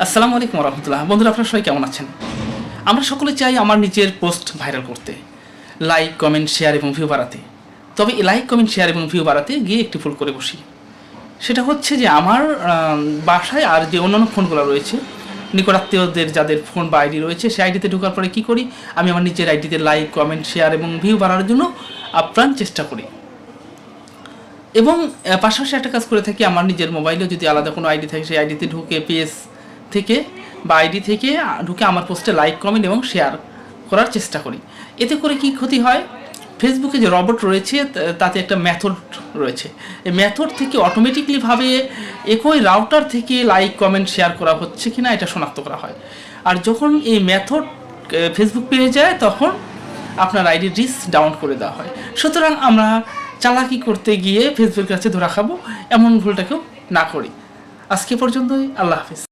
আসসালামু আলাইকুম রহমতুল্লাহ। বন্ধুরা, আপনারা সবাই কেমন আছেন? আমরা সকলে চাই আমার নিজের পোস্ট ভাইরাল করতে, লাইক, কমেন্ট, শেয়ার এবং ভিউ বাড়াতে। তবে এই লাইক, কমেন্ট, শেয়ার এবং ভিউ বাড়াতে গিয়ে একটি ভুল করে বসি। সেটা হচ্ছে যে আমার বাসায় আর যে অন্যান্য ফোনগুলো রয়েছে, নিকটাত্মীয়দের যাদের ফোন বা আইডি রয়েছে, সেই আইডিতে ঢোকার পরে কী করি, আমি আমার নিজের আইডিতে লাইক, কমেন্ট, শেয়ার এবং ভিউ বাড়ানোর জন্য আপ্রাণ চেষ্টা করি। এবং পাশাপাশি একটা কাজ করে থাকি, আমার নিজের মোবাইলেও যদি আলাদা কোনো আইডি থাকে, সেই আইডিতে ঢুকে পেজ থেকে বা আইডি থেকে ঢুকে আমার পোস্টে লাইক, কমেন্ট এবং শেয়ার করার চেষ্টা করি। এতে করে কি ক্ষতি হয়, ফেসবুকে যে রবট রয়েছে তাতে একটা মেথড রয়েছে, এই মেথড থেকে অটোমেটিকলিভাবে একই রাউটার থেকে লাইক, কমেন্ট, শেয়ার করা হচ্ছে কিনা এটা শনাক্ত করা হয়। আর যখন এই মেথড ফেসবুক পেয়ে যায়, তখন আপনার আইডি রিস্ক ডাউন করে দেওয়া হয়। সুতরাং আমরা চালাকি করতে গিয়ে ফেসবুকের কাছে ধরা খাবো, এমন ভুলটাকেও না করি। আজকে পর্যন্তই। আল্লাহ হাফিজ।